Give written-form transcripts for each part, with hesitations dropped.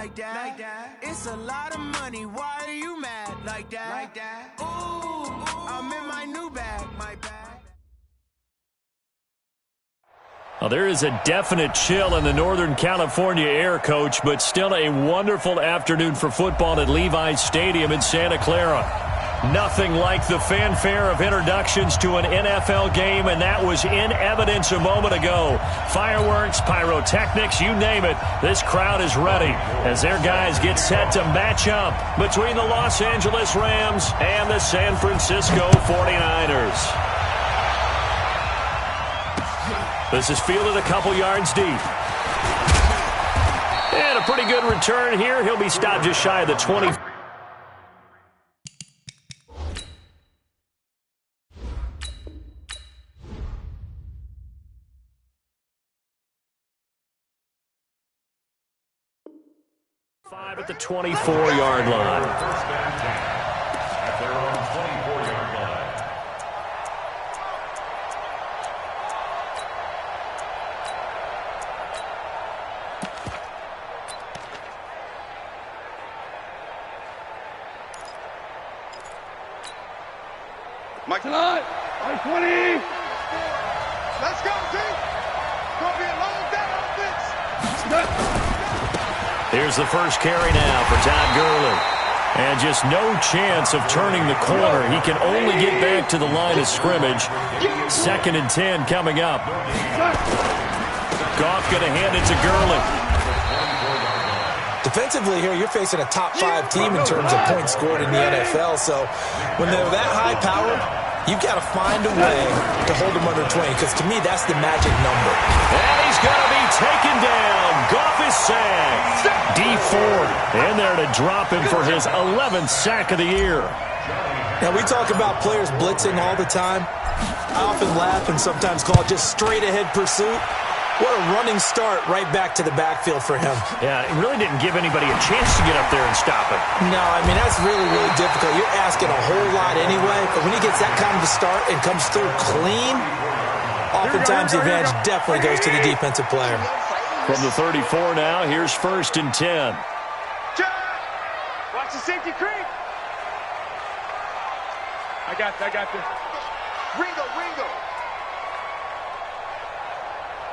like that. It's a lot of money. Why are you mad like that? Ooh, I'm in my new bag, my bag. Well, there is a definite chill in the Northern California air, Coach, but still a wonderful afternoon for football at Levi's Stadium in Santa Clara. Nothing like the fanfare of introductions to an NFL game, and that was in evidence a moment ago. Fireworks, pyrotechnics, you name it. This crowd is ready as their guys get set to match up between the Los Angeles Rams and the San Francisco 49ers. This is fielded a couple yards deep. And a pretty good return here. He'll be stopped just shy of the 20. Five at the 24-yard line. At their own 24-yard line. Mike tonight, Mike 20. Let's go, team. It's going to be a long day offense. Here's the first carry now for Todd Gurley. And just no chance of turning the corner. He can only get back to the line of scrimmage. 2nd and 10 coming up. Goff going to hand it to Gurley. Defensively here, you're facing a top 5 team in terms of points scored in the NFL. So when they're that high-powered, you've got to find a way to hold them under 20, because to me, that's the magic number. And he's going to be taken down. Goff is sacked. D Ford in there to drop him for his 11th sack of the year. Now, we talk about players blitzing all the time. I often laugh and sometimes call it just straight-ahead pursuit. What a running start right back to the backfield for him. Yeah, it really didn't give anybody a chance to get up there and stop it. No, I mean, that's really, really difficult. You're asking a whole lot anyway, but when he gets that kind of a start and comes through clean, oftentimes the advantage definitely goes to the defensive player. From the 34 now, here's 1st and 10. Watch the safety creep. I got this. Ringo.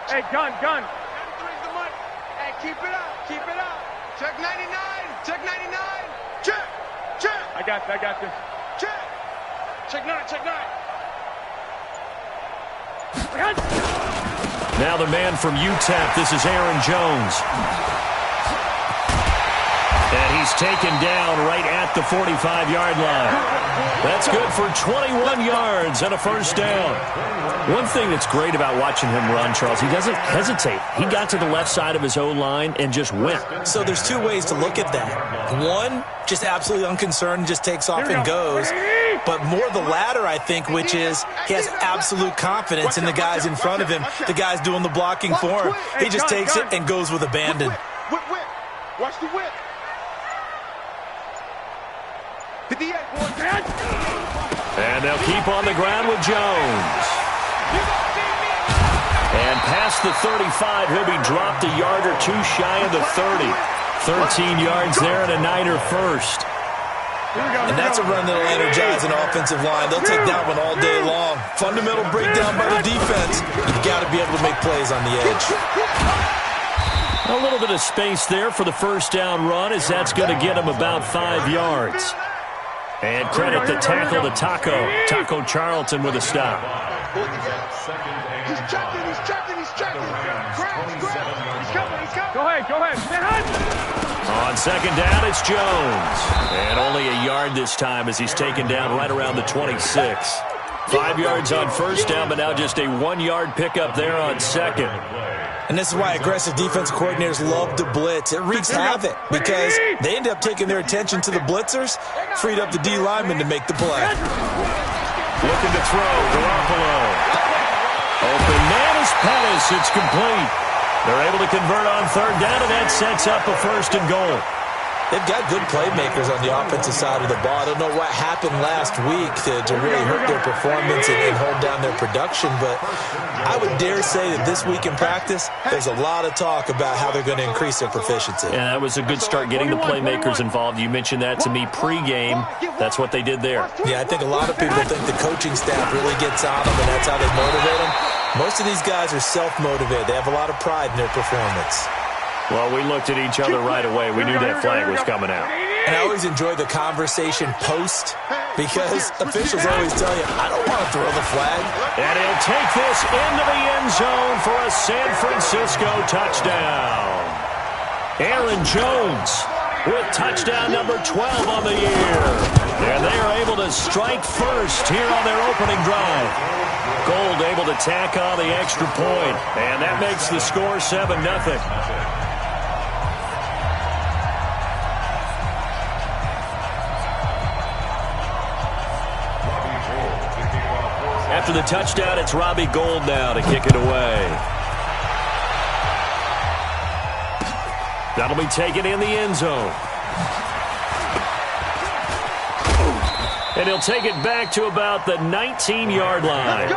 Hey, gun. 93's the money. Hey, keep it up. Check 99. Check. I got this. Check 9. Now the man from UTEP, this is Aaron Jones. And he's taken down right at the 45-yard line. That's good for 21 yards and a first down. One thing that's great about watching him run, Charles, he doesn't hesitate. He got to the left side of his O-line and just went. So there's two ways to look at that. One, just absolutely unconcerned, just takes off and goes. But more the latter, I think, which is he has absolute confidence in the guys in front of him, the guys doing the blocking for him. He just takes it and goes with abandon. Whip. Watch the whip. And they'll keep on the ground with Jones. And past the 35, he'll be dropped a yard or two shy of the 30. 13 yards there and a Niner first. And that's a run that'll energize an offensive line. They'll take that one all day long. Fundamental breakdown by the defense. You've got to be able to make plays on the edge. A little bit of space there for the first down run, as that's going to get him about 5 yards. And credit the tackle to Taco Charlton with a stop. He's checking. Go ahead. On second down, it's Jones. And only a yard this time as he's taken down right around the 26. 5 yards on first down, but now just a 1-yard pickup there on second. And this is why aggressive defensive coordinators love to blitz. It wreaks havoc because they end up taking their attention to the blitzers, freed up the D lineman to make the play. Looking to throw, Garoppolo. Open man is Pettis. It's complete. They're able to convert on third down, and that sets up a 1st and goal. They've got good playmakers on the offensive side of the ball. I don't know what happened last week to really hurt their performance and hold down their production, but I would dare say that this week in practice, there's a lot of talk about how they're going to increase their proficiency. Yeah, that was a good start getting the playmakers involved. You mentioned that to me pregame. That's what they did there. Yeah, I think a lot of people think the coaching staff really gets on them, and that's how they motivate them. Most of these guys are self-motivated. They have a lot of pride in their performance. Well, we looked at each other right away. We knew that flag was coming out. And I always enjoy the conversation post because officials always tell you, I don't want to throw the flag. And he'll take this into the end zone for a San Francisco touchdown. Aaron Jones with touchdown number 12 on the year. And they are able to strike first here on their opening drive. Gold able to tack on the extra point. And that makes the score 7-0. After the touchdown, it's Robbie Gould now to kick it away. That'll be taken in the end zone. And he'll take it back to about the 19-yard line.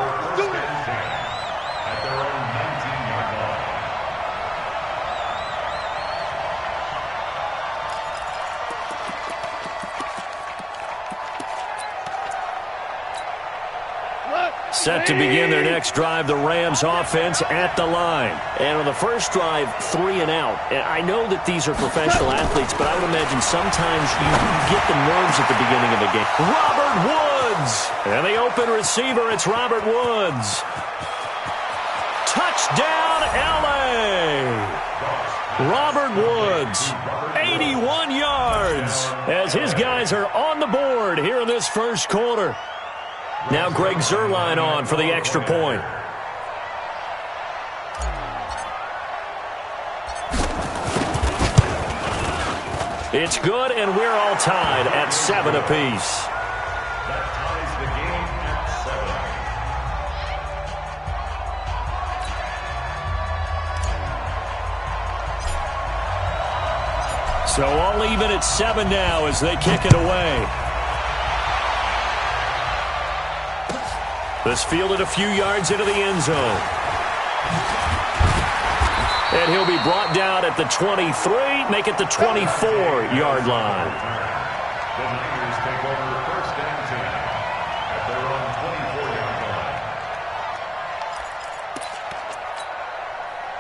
Set to begin their next drive, the Rams offense at the line. And on the first drive, 3 and out. And I know that these are professional athletes, but I would imagine sometimes you get the nerves at the beginning of a game. Robert Woods! And the open receiver, it's Robert Woods. Touchdown, L.A.! Robert Woods, 81 yards, as his guys are on the board here in this first quarter. Now Greg Zuerlein on for the extra point. It's good, and we're all tied at 7 apiece. That ties the game at 7. So all even at 7 now as they kick it away. This fielded a few yards into the end zone. And he'll be brought down at the 23, make it the 24-yard line. The Niners take over first and 10 at their own 24-yard line.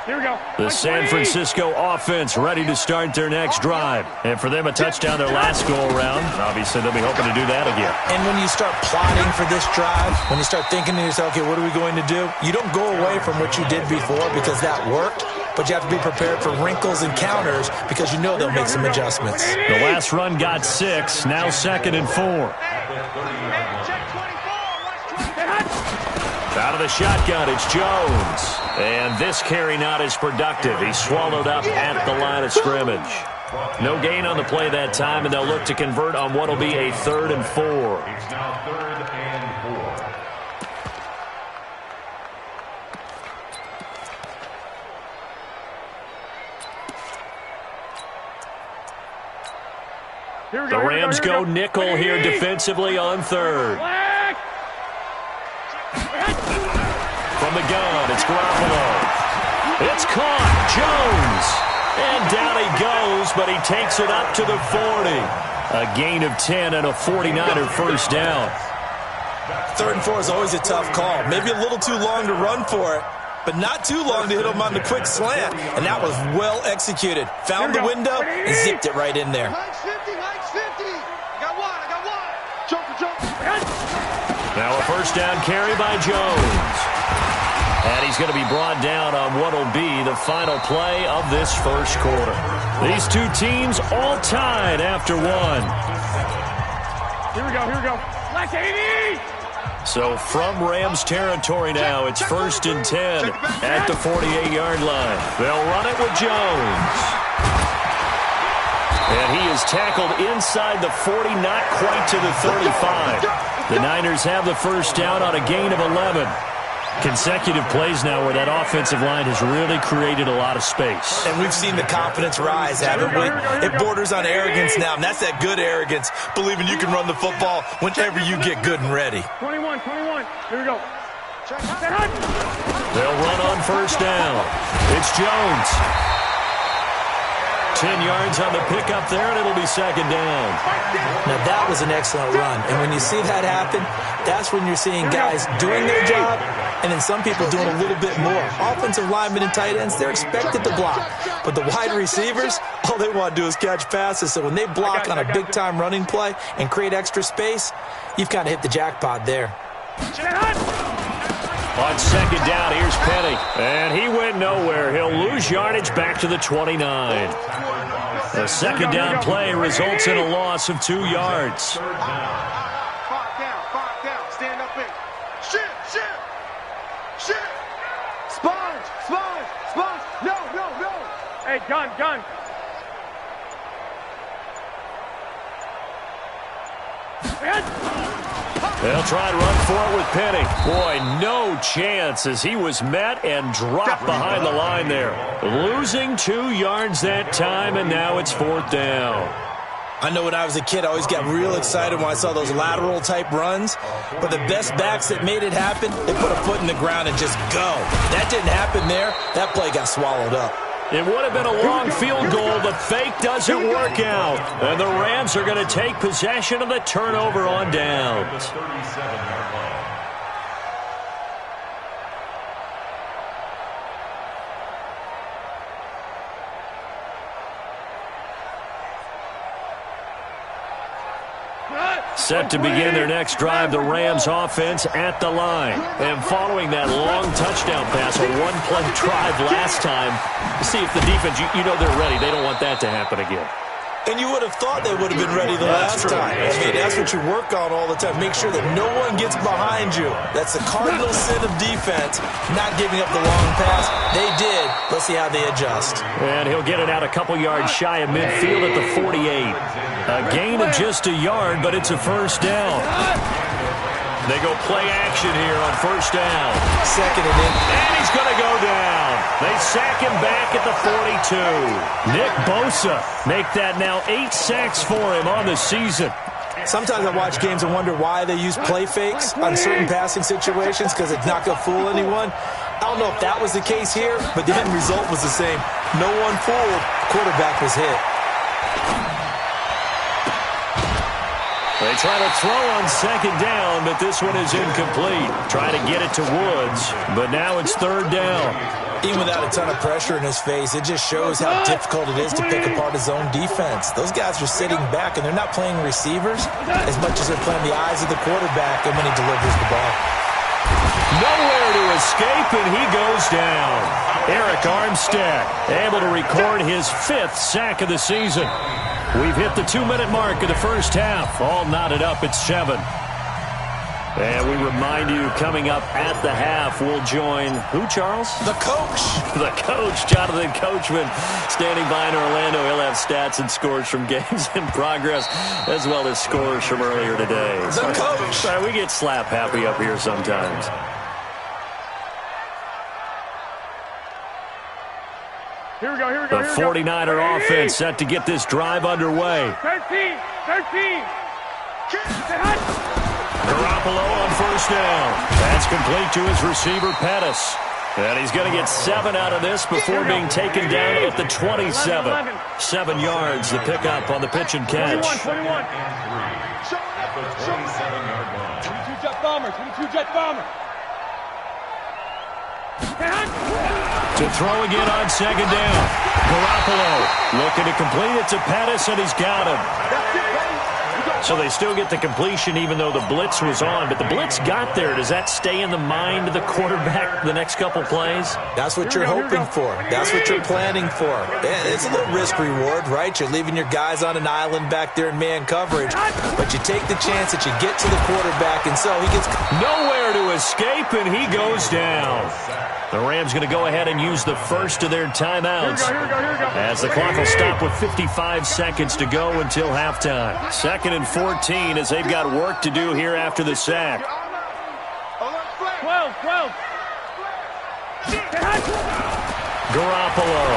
Here we go. The San Francisco offense ready to start their next drive. And for them, a touchdown their last go-around. Obviously, they'll be hoping to do that again. And when you start plotting for this drive, when you start thinking to yourself, okay, what are we going to do? You don't go away from what you did before because that worked, but you have to be prepared for wrinkles and counters because you know they'll make some adjustments. The last run got 6, now 2nd and 4. Out of the shotgun, it's Jones. And this carry not as productive. He's swallowed up at the line of scrimmage. No gain on the play that time, and they'll look to convert on what will be a 3rd and 4. It's now 3rd and 4. The Rams go nickel here defensively on 3rd. From the gun, it's Garoppolo. It's caught. Jones. And down he goes, but he takes it up to the 40. A gain of 10 and a 49er first down. 3rd and 4 is always a tough call. Maybe a little too long to run for it, but not too long to hit him on the quick slant. And that was well executed. Found the window and zipped it right in there. Hikes 50. I got one. Joker. Now a first down carry by Jones. And he's going to be brought down on what will be the final play of this first quarter. These two teams all tied after 1. Here we go. Black 80! So from Rams territory now, it's 1st and 10 at the 48-yard line. They'll run it with Jones. And he is tackled inside the 40, not quite to the 35. The Niners have the first down on a gain of 11. Consecutive plays now where that offensive line has really created a lot of space. And we've seen the confidence rise, haven't we? It borders on arrogance now, and that's that good arrogance, believing you can run the football whenever you get good and ready. 21. Here we go. They'll run on first down. It's Jones. 10 yards on the pickup there, and it'll be second down. Now, that was an excellent run. And when you see that happen, that's when you're seeing guys doing their job and then some people doing a little bit more. Offensive linemen and tight ends, they're expected to block. But the wide receivers, all they want to do is catch passes. So when they block on a big-time running play and create extra space, you've kind of hit the jackpot there. On second down, here's Penny. And he went nowhere. He'll lose yardage back to the 29. The second down play results in a loss of 2 yards. 5 down. Stand up in. Shit. Sponge. No. Hey, gun. They'll try and run for it with Penny. Boy, no chance as he was met and dropped behind the line there. Losing 2 yards that time, and now it's fourth down. I know when I was a kid, I always got real excited when I saw those lateral-type runs. But the best backs that made it happen, they put a foot in the ground and just go. That didn't happen there. That play got swallowed up. It would have been a long field goal. The fake doesn't work out. And the Rams are going to take possession of the turnover on downs. 37-yard line. Set to begin their next drive, the Rams offense at the line. And following that long touchdown pass, a one-play drive last time, see if the defense, you know they're ready. They don't want that to happen again. And you would have thought they would have been ready the last time. That's what you work on all the time. Make sure that no one gets behind you. That's the cardinal sin of defense, not giving up the long pass. They did. Let's see how they adjust. And he'll get it out a couple yards shy of midfield at the 48. A gain of just a yard, but it's a first down. They go play action here on first down. Second and in. And he's going to go down. They sack him back at the 42. Nick Bosa make that now 8 sacks for him on the season. Sometimes I watch games and wonder why they use play fakes on certain passing situations because it's not going to fool anyone. I don't know if that was the case here, but the end result was the same. No one fooled. Quarterback was hit. They try to throw on second down, but this one is incomplete. Trying to get it to Woods, but now it's third down. Even without a ton of pressure in his face, it just shows how difficult it is to pick apart his own defense. Those guys are sitting back, and they're not playing receivers as much as they're playing the eyes of the quarterback and when he delivers the ball. Nowhere to escape, and he goes down. Eric Armstead able to record his 5th sack of the season. We've hit the 2-minute mark of the first half. All knotted up at 7. And we remind you, coming up at the half, we'll join who, Charles? The coach. The coach, Jonathan Coachman, standing by in Orlando. He'll have stats and scores from games in progress, as well as scores from earlier today. The coach. Sorry, we get slap happy up here sometimes. Here we go. The 49er offense set to get this drive underway. 13. Garoppolo on first down. That's complete to his receiver, Pettis. And he's going to get 7 out of this before being taken down at the 27. 7 yards, the pickup on the pitch and catch. 21. At the 27-yard line. 22 jet bomber. To throw again on second down. Garoppolo looking to complete it to Pettis, and he's got him. So they still get the completion even though the blitz was on. But the blitz got there. Does that stay in the mind of the quarterback the next couple plays? That's what you're hoping for. That's what you're planning for. It's a little risk-reward, right? You're leaving your guys on an island back there in man coverage. But you take the chance that you get to the quarterback, and so he gets nowhere to escape, and he goes down. The Rams going to go ahead and use the first of their timeouts as the clock will stop with 55 seconds to go until halftime. 2nd and 14 as they've got work to do here after the sack. 12. Garoppolo.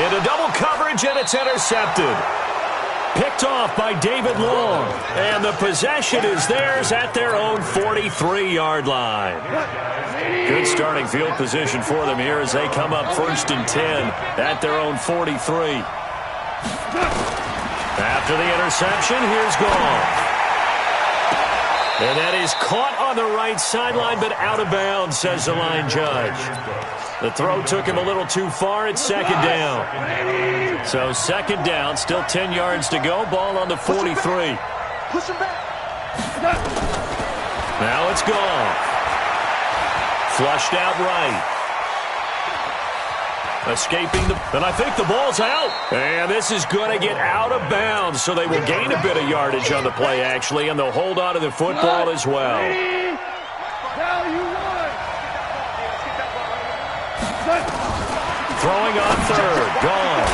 Into double coverage, and it's intercepted. Picked off by David Long. And the possession is theirs at their own 43-yard line. Good starting field position for them here as they come up 1st and 10 at their own 43. After the interception, here's Goff. And that is caught on the right sideline, but out of bounds, says the line judge. The throw took him a little too far. It's 2nd down. So 2nd down, still 10 yards to go. Ball on the 43. Push him back. Now it's gone. Flushed out right. Escaping and I think the ball's out. And this is going to get out of bounds, so they will gain a bit of yardage on the play, actually, and they'll hold on to the football as well. Throwing on 3rd, gone.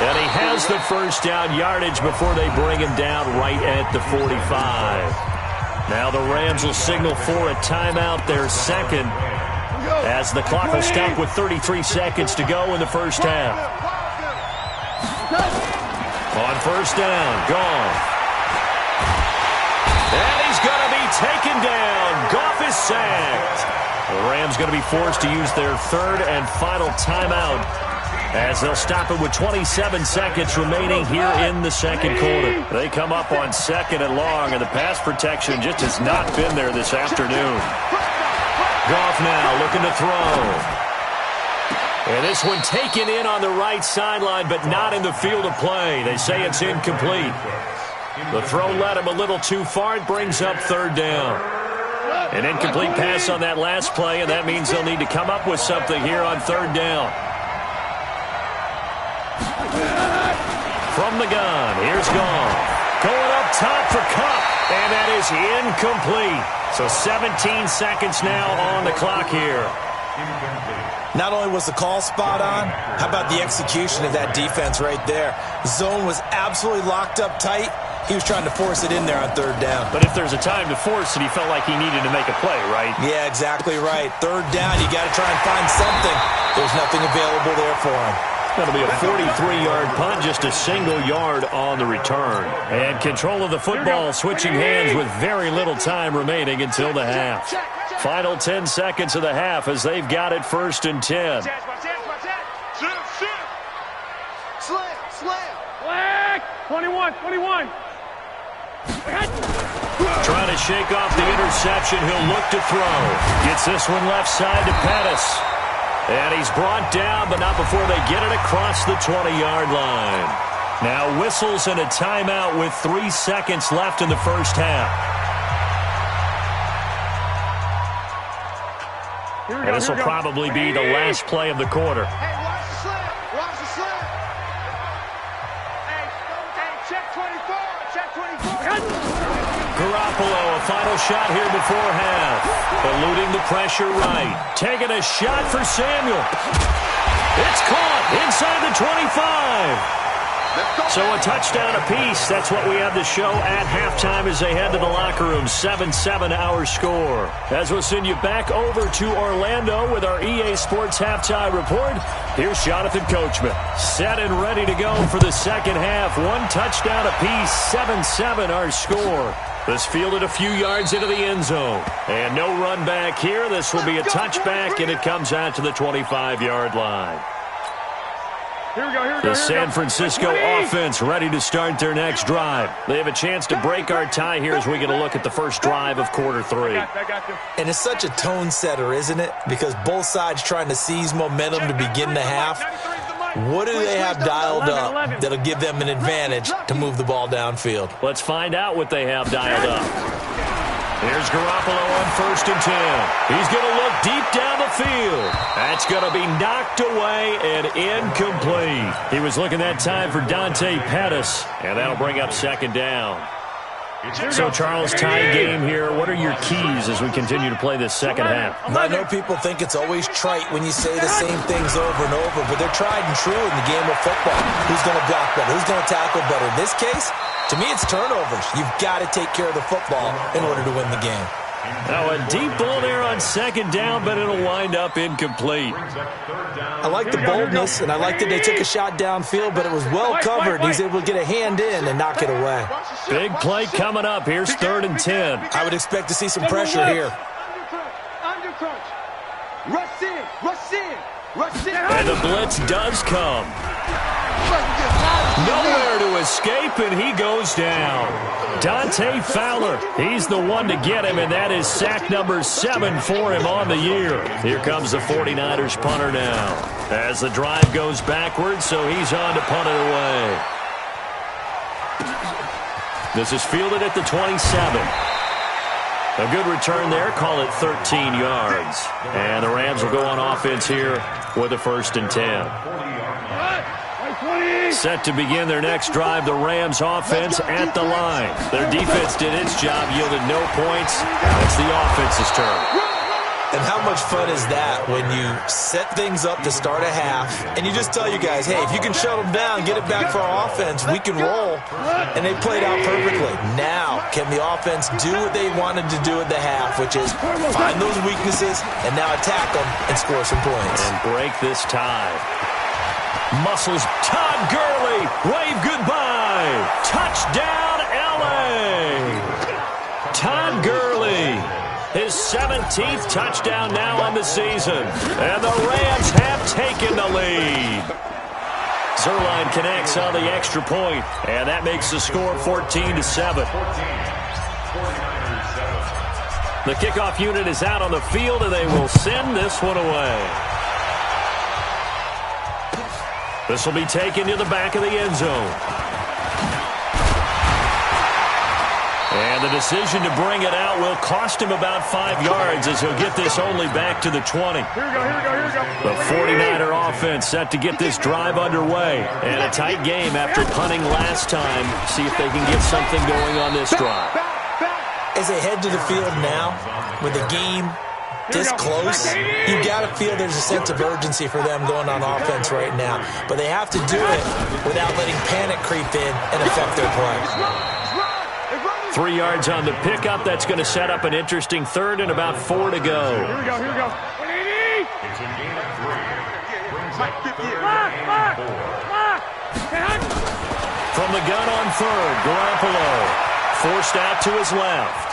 And he has the 1st down yardage before they bring him down right at the 45. Now the Rams will signal for a timeout, their 2nd, as the clock will stop with 33 seconds to go in the 1st half. On 1st down, gone. And he's going to be taken down. Goff is sacked. The Rams going to be forced to use their 3rd and final timeout as they'll stop it with 27 seconds remaining here in the 2nd quarter. They come up on 2nd and long, and the pass protection just has not been there this afternoon. Goff now looking to throw. And this one taken in on the right sideline, but not in the field of play. They say it's incomplete. The throw led him a little too far. It brings up 3rd down. An incomplete pass on that last play, and that means they'll need to come up with something here on 3rd down. From the gun, here's Goff. Going up top for Kupp, and that is incomplete. So 17 seconds now on the clock here. Not only was the call spot on, how about the execution of that defense right there? Zone was absolutely locked up tight. He was trying to force it in there on 3rd down. But if there's a time to force it, he felt like he needed to make a play, right? Yeah, exactly right. 3rd down, you got to try and find something. There's nothing available there for him. That'll be a 43-yard punt, just a single yard on the return. And control of the football switching hands with very little time remaining until the half. Final 10 seconds of the half as they've got it 1st and 10. Flag! 21. Trying to shake off the interception. He'll look to throw. Gets this one left side to Pettis. And he's brought down, but not before they get it across the 20-yard line. Now whistles and a timeout with 3 seconds left in the 1st half. And this will probably be the last play of the quarter. Hey, watch the slip. Watch the slip. Hey, check 24. Check 24. Garoppolo, a final shot here before half. Eluding the pressure right. Taking a shot for Samuel. It's caught inside the 25. So a touchdown apiece. That's what we have to show at halftime as they head to the locker room. 7-7 our score. As we'll send you back over to Orlando with our EA Sports halftime report. Here's Jonathan Coachman. Set and ready to go for the 2nd half. 1 touchdown apiece. 7-7 our score. This fielded a few yards into the end zone. And no run back here. This will be a touchback, and it comes out to the 25-yard line. Here we go. The San Francisco offense ready to start their next drive. They have a chance to break our tie here as we get a look at the first drive of quarter 3. And it's such a tone setter, isn't it? Because both sides trying to seize momentum to begin the half. What do they have dialed up that'll give them an advantage to move the ball downfield? Let's find out what they have dialed up. Here's Garoppolo on 1st and 10. He's going to look deep down the field. That's going to be knocked away and incomplete. He was looking that time for Dante Pettis, and that'll bring up 2nd down. So, Charles, tie game here. What are your keys as we continue to play this 2nd half? I know people think it's always trite when you say the same things over and over, but they're tried and true in the game of football. Who's going to block better? Who's going to tackle better? In this case, to me, it's turnovers. You've got to take care of the football in order to win the game. Now a deep ball there on second down, but it'll wind up incomplete. I like the boldness, and I like that they took a shot downfield, but it was well covered. He's able to get a hand in and knock it away. Big play coming up. Here's 3rd and 10. I would expect to see some pressure here. Rush in, rush in, rush in. And the blitz does come. Nowhere to escape, and he goes down. Dante Fowler, he's the one to get him, and that is sack number 7 for him on the year. Here comes the 49ers punter now. As the drive goes backwards, so he's on to punt it away. This is fielded at the 27. A good return there, call it 13 yards. And the Rams will go on offense here with a 1st and 10. Set to begin their next drive, the Rams offense at the line. Their defense did its job, yielded no points. Now it's the offense's turn. And how much fun is that when you set things up to start a half and you just tell you guys, hey, if you can shut them down, get it back for our offense, we can roll. And they played out perfectly. Now, can the offense do what they wanted to do at the half, which is find those weaknesses and now attack them and score some points. And break this tie. Muscles, Todd Gurley, wave goodbye. Touchdown, L.A. Todd Gurley, his 17th touchdown now on the season. And the Rams have taken the lead. Zuerlein connects on the extra point, and that makes the score 14-7. The kickoff unit is out on the field, and they will send this one away. This will be taken to the back of the end zone. And the decision to bring it out will cost him about 5 yards as he'll get this only back to the 20. Here we go. The 49er offense set to get this drive underway. And a tight game after punting last time. See if they can get something going on this drive. As they head to the field now, with the game this close, you got to feel there's a sense of urgency for them going on offense right now. But they have to do it without letting panic creep in and affect their play. 3 yards on the pickup. That's going to set up an interesting 3rd and about 4 to go. Here we go. It's a gain of 3. Brings up 3rd and 4. From the gun on 3rd, Garoppolo forced out to his left.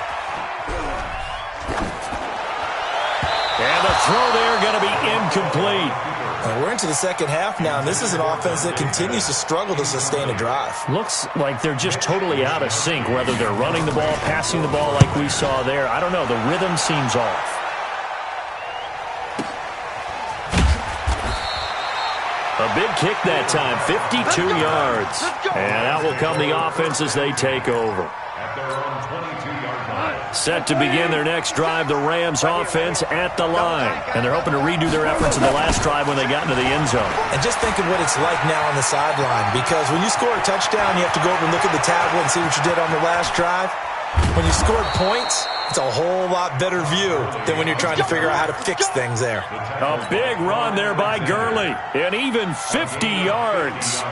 And the throw there going to be incomplete. And we're into the second half now, and this is an offense that continues to struggle to sustain a drive. Looks like they're just totally out of sync, whether they're running the ball, passing the ball like we saw there. I don't know. The rhythm seems off. A big kick that time, 52 yards. And out will come the offense as they take over. At their own 22-yard line. Set to begin their next drive, the Rams offense at the line. And they're hoping to redo their efforts in the last drive when they got into the end zone. And just think of what it's like now on the sideline, because when you score a touchdown, you have to go over and look at the tablet and see what you did on the last drive. When you scored points, it's a whole lot better view than when you're trying to figure out how to fix things there. A big run there by Gurley, and even 50 yards.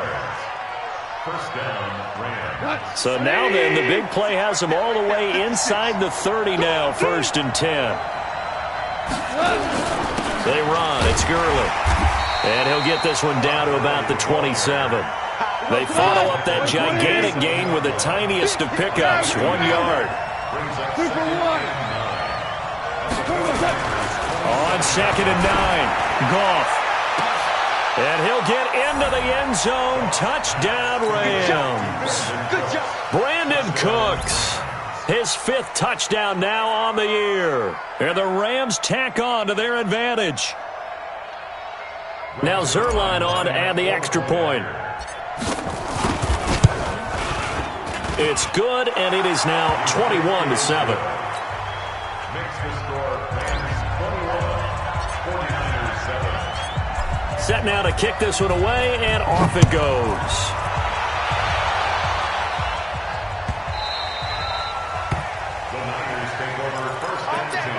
First down, Rams. So now then, the big play has them all the way inside the 30 now, 1st and 10. They run, it's Gurley. And he'll get this one down to about the 27. They follow up that gigantic gain with the tiniest of pickups, 1 yard. On 2nd and 9, Goff. And he'll get into the end zone. Touchdown, Rams. Brandon Cooks, his 5th touchdown now on the year. And the Rams tack on to their advantage. Now Zuerlein on to add the extra point. It's good, and it is now 21-7. Makes the score Rams 21, 49ers 7. Set now to kick this one away, and off it goes. The Niners take over 1st and 10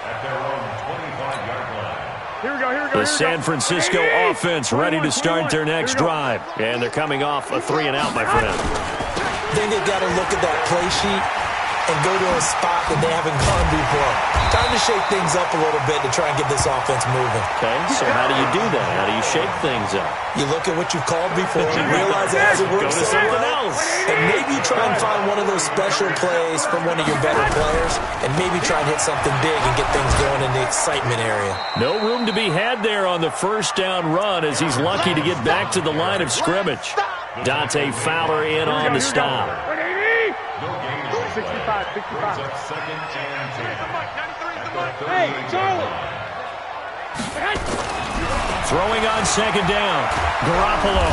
at their own 25-yard line. Here we go. The San Francisco offense ready to start their next drive. And they're coming off a 3-and-out, my friend. I think they've got to look at that play sheet and go to a spot that they haven't gone before. Time to shake things up a little bit to try and get this offense moving. Okay, so how do you do that? How do you shake things up? You look at what you've called before and realize it hasn't worked so well. And maybe try and find one of those special plays from one of your better players and maybe try and hit something big and get things going in the excitement area. No room to be had there on the first down run as he's lucky to get back to the line of scrimmage. Dante Fowler in on the stop. 65. Second and 10. Hey, Charlie. Throwing on second down. Garoppolo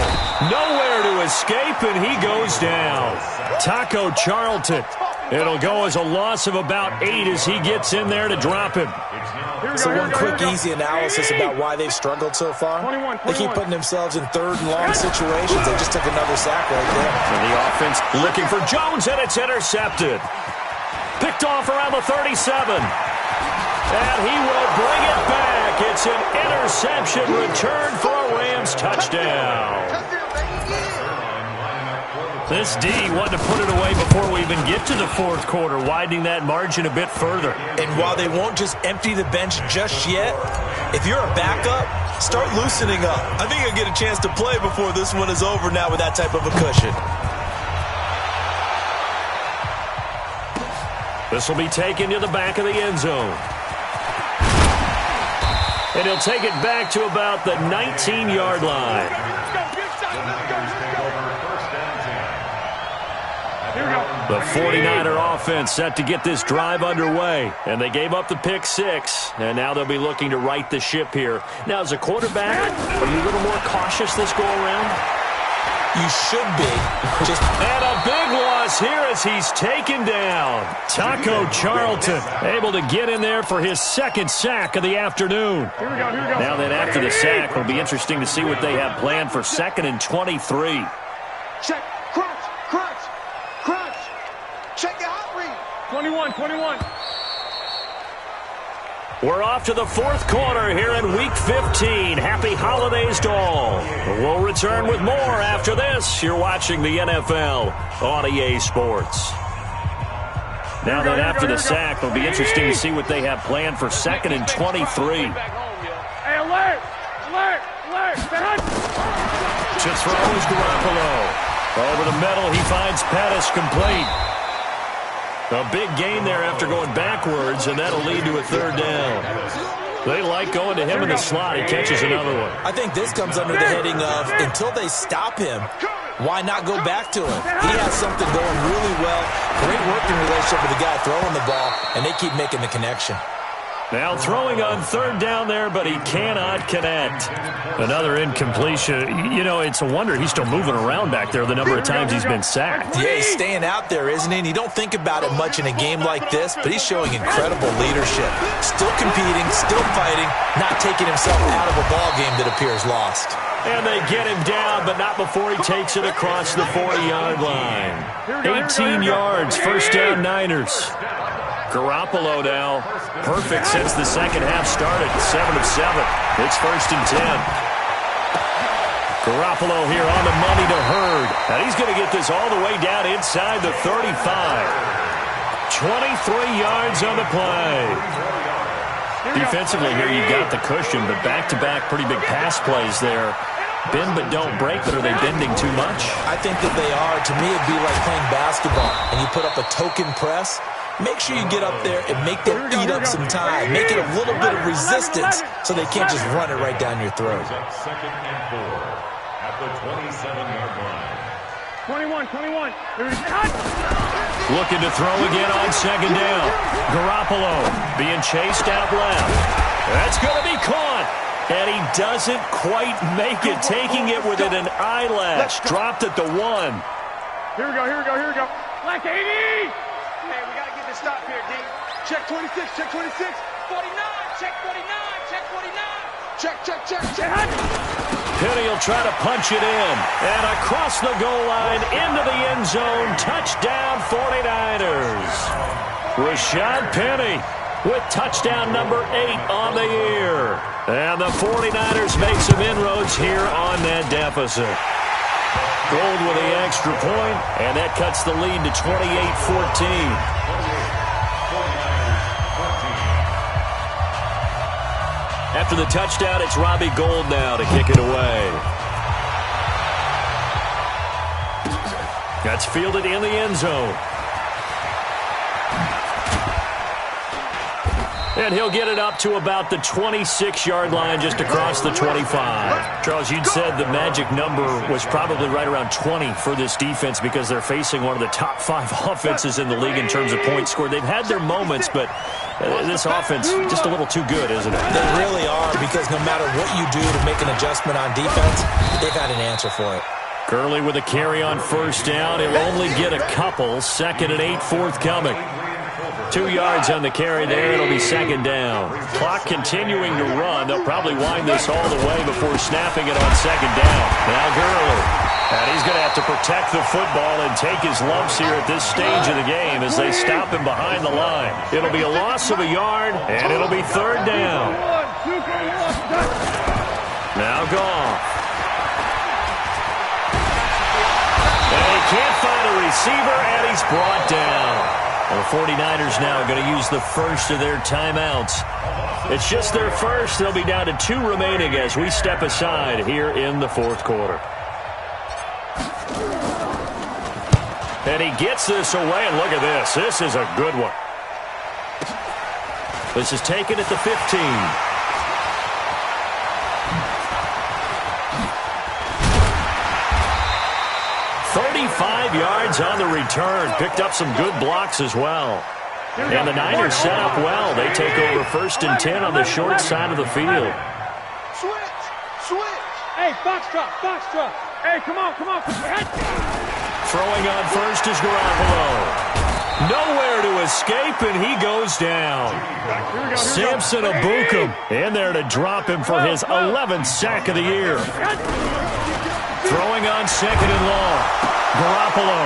nowhere to escape, and he goes down. Taco Charlton. It'll go as a loss of about 8 as he gets in there to drop him. So one quick, easy analysis about why they've struggled so far. They keep putting themselves in third and long situations. They just took another sack right there. And the offense looking for Jones, and it's intercepted. Picked off around the 37. And he will bring it back. It's an interception return for a Rams touchdown. This D wanted to put it away before we even get to the fourth quarter, widening that margin a bit further. And while they won't just empty the bench just yet, if you're a backup, start loosening up. I think you'll get a chance to play before this one is over now with that type of a cushion. This will be taken to the back of the end zone. And he'll take it back to about the 19-yard line. The 49er offense set to get this drive underway. And they gave up the pick 6. And now they'll be looking to right the ship here. Now, as a quarterback, are you a little more cautious this go-around? You should be. And a big loss here as he's taken down. Taco Charlton able to get in there for his second sack of the afternoon. Here we go. Now then, after the sack, it'll be interesting to see what they have planned for 2nd and 23. Check, crunch. Check your hot read. 21. We're off to the fourth quarter here in Week 15. Happy holidays to all. We'll return with more after this. You're watching the NFL on EA Sports. Now that after the sack, it'll be interesting to see what they have planned for 2nd and 23. Hey, alert! To throw is Garoppolo. Over the middle, he finds Pettis complete. A big gain there after going backwards, and that'll lead to a 3rd down. They like going to him in the slot. He catches another one. I think this comes under the heading of, until they stop him, why not go back to him? He has something going really well. Great working relationship with the guy throwing the ball, and they keep making the connection. Now throwing on 3rd down there, but he cannot connect. Another incompletion. You know, it's a wonder he's still moving around back there the number of times he's been sacked. Yeah, he's staying out there, isn't he? And you don't think about it much in a game like this, but he's showing incredible leadership. Still competing, still fighting, not taking himself out of a ball game that appears lost. And they get him down, but not before he takes it across the 40-yard line. 18 yards, 1st down Niners. Garoppolo now, perfect since the second half started, 7 of 7. It's 1st and 10. Garoppolo here on the money to Hurd. And he's going to get this all the way down inside the 35. 23 yards on the play. Defensively here, you've got the cushion, but back-to-back pretty big pass plays there. Bend but don't break, but are they bending too much? I think that they are. To me, it'd be like playing basketball, and you put up a token press. Make sure you get up there and make them eat up some time. Make it a little bit of resistance so they can't just run it right down your throat. 2nd and 4 at the 27-yard line. 21. Looking to throw again on 2nd down. Garoppolo being chased out left. That's going to be caught. And he doesn't quite make it, taking it within an eyelash. Dropped at the 1. Here we go. Black 80! Hey, we got to get this stop here, D. Check 26. 49. Check 49. Check. Penny will try to punch it in. And across the goal line, into the end zone. Touchdown 49ers. Rashad Penny with touchdown number 8 on the year. And the 49ers make some inroads here on that deficit. Gold with the extra point, and that cuts the lead to 28-14. After the touchdown, it's Robbie Gould now to kick it away. That's fielded in the end zone. And he'll get it up to about the 26-yard line just across the 25. Charles, you'd said the magic number was probably right around 20 for this defense because they're facing one of the top 5 offenses in the league in terms of points scored. They've had their moments, but this offense just a little too good, isn't it? They really are, because no matter what you do to make an adjustment on defense, they've had an answer for it. Gurley with a carry on first down. He'll only get a couple. 2nd and 8 forthcoming. 2 yards on the carry there. It'll be 2nd down. Clock continuing to run. They'll probably wind this all the way before snapping it on 2nd down. Now Gurley. And he's going to have to protect the football and take his lumps here at this stage of the game as they stop him behind the line. It'll be a loss of a yard, and it'll be 3rd down. Now Goff. And he can't find a receiver, and he's brought down. The 49ers now going to use the first of their timeouts. It's just their first. They'll be down to 2 remaining as we step aside here in the 4th quarter. And he gets this away, and look at this. This is a good one. This is taken at the 15. 35 yards on the return. Picked up some good blocks as well. And the Niners set up well. They take over 1st and 10 on the short side of the field. Switch. Hey, box drop. Hey, come on. Throwing on first is Garoppolo. Nowhere to escape, and he goes down. Samson Abukum in there to drop him for his 11th sack of the year. Throwing on 2nd and long. Garoppolo.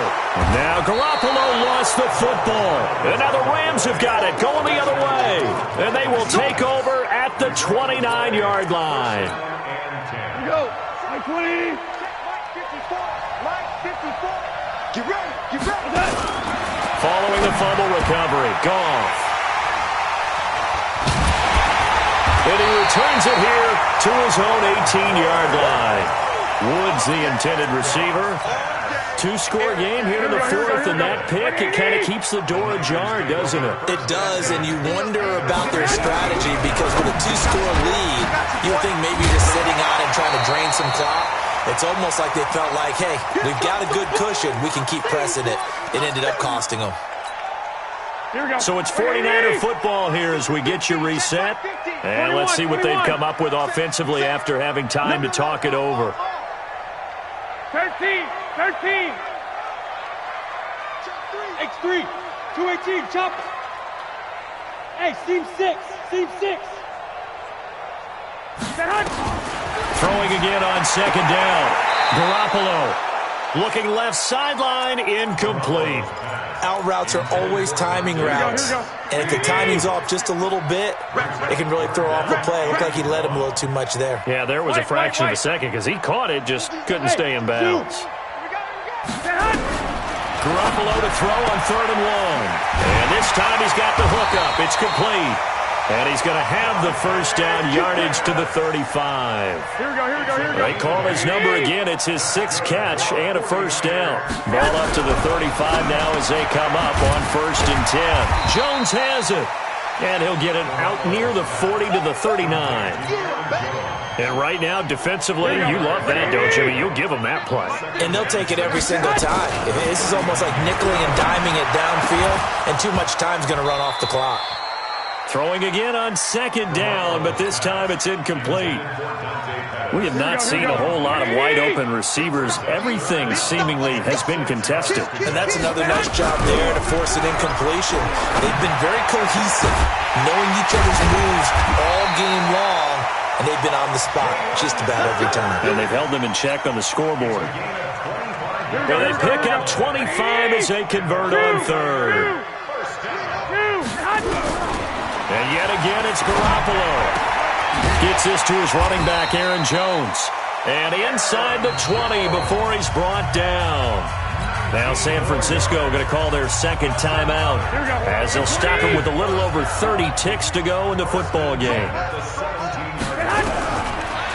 Now Garoppolo lost the football. And now the Rams have got it going the other way. And they will take over at the 29-yard line. Here we go. Line 20. Line 54. Get ready. Following the fumble recovery, Goff. And he returns it here to his own 18-yard line. Woods, the intended receiver. 2-score game here in the 4th, and that pick, it kind of keeps the door ajar, doesn't it? It does, and you wonder about their strategy, because with a 2-score lead, you think maybe just sitting on it and trying to drain some clock. It's almost like they felt like, hey, we've got a good cushion. We can keep pressing it. It ended up costing them. So it's 49er football here as we get you reset. And let's see what they've come up with offensively after having time to talk it over. 13. X3. 218. Chop. Hey, seam 6. Throwing again on 2nd down. Garoppolo looking left sideline, incomplete. Out routes are always timing routes. And if the timing's off just a little bit, it can really throw off the play. It looked like he let him a little too much there. Yeah, there was a fraction of a second because he caught it, just couldn't stay in bounds. Garoppolo to throw on 3rd and long. And this time he's got the hook up. It's complete. And he's going to have the first down yardage to the 35. Here we go. They call his number again. It's his 6th catch and a first down. Ball up to the 35 now as they come up on 1st and 10. Jones has it. And he'll get it out near the 40 to the 39. And right now, defensively, you love that, don't you? I mean, you'll give them that play. And they'll take it every single time. This is almost like nickeling and diming it downfield, and too much time's going to run off the clock. Throwing again on 2nd down, but this time it's incomplete. We have not seen a whole lot of wide-open receivers. Everything seemingly has been contested. And that's another nice job there to force an incompletion. They've been very cohesive, knowing each other's moves all game long, and they've been on the spot just about every time. And they've held them in check on the scoreboard. And they pick up 25 as they convert on 3rd. And yet again, it's Garoppolo. Gets this to his running back, Aaron Jones. And inside the 20 before he's brought down. Now San Francisco going to call their second timeout as they'll stop him with a little over 30 ticks to go in the football game.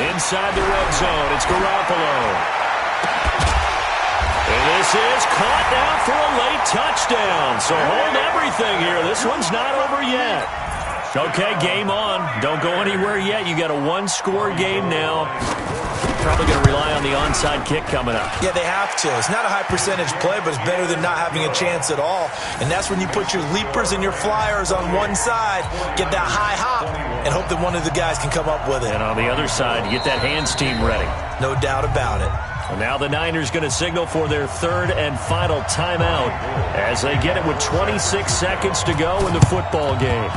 Inside the red zone, it's Garoppolo. And this is caught now for a late touchdown. So hold everything here. This one's not over yet. Okay, game on. Don't go anywhere yet. You got a one-score game now. Probably going to rely on the onside kick coming up. Yeah, they have to. It's not a high-percentage play, but it's better than not having a chance at all. And that's when you put your leapers and your flyers on one side, get that high hop, and hope that one of the guys can come up with it. And on the other side, get that hands team ready. No doubt about it. And now the Niners going to signal for their third and final timeout as they get it with 26 seconds to go in the football game.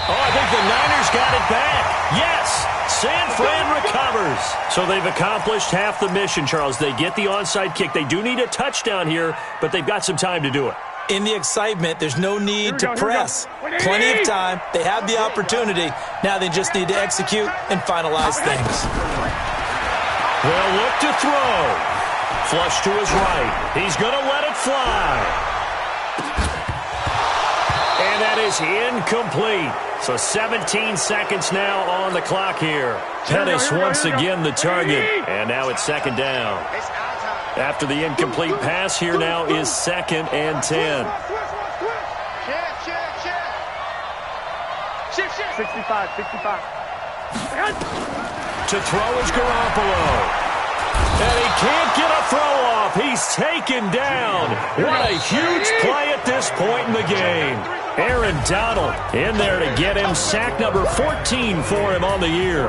Oh, I think the Niners got it back. Yes, San Fran recovers. So they've accomplished half the mission, Charles. They get the onside kick. They do need a touchdown here, but they've got some time to do it. In the excitement, there's no need to press. Plenty of time. They have the opportunity. Now they just need to execute and finalize things. They'll look to throw. Flush to his right. He's going to let it fly. And that is incomplete. So 17 seconds now on the clock here. Pettis once again the target. And now it's second down. After the incomplete pass, here now is 2nd and 10. 65. To throw is Garoppolo. And he can't get a throw off. He's taken down. What a huge play at this point in the game. Aaron Donald in there to get him. Sack number 14 for him on the year.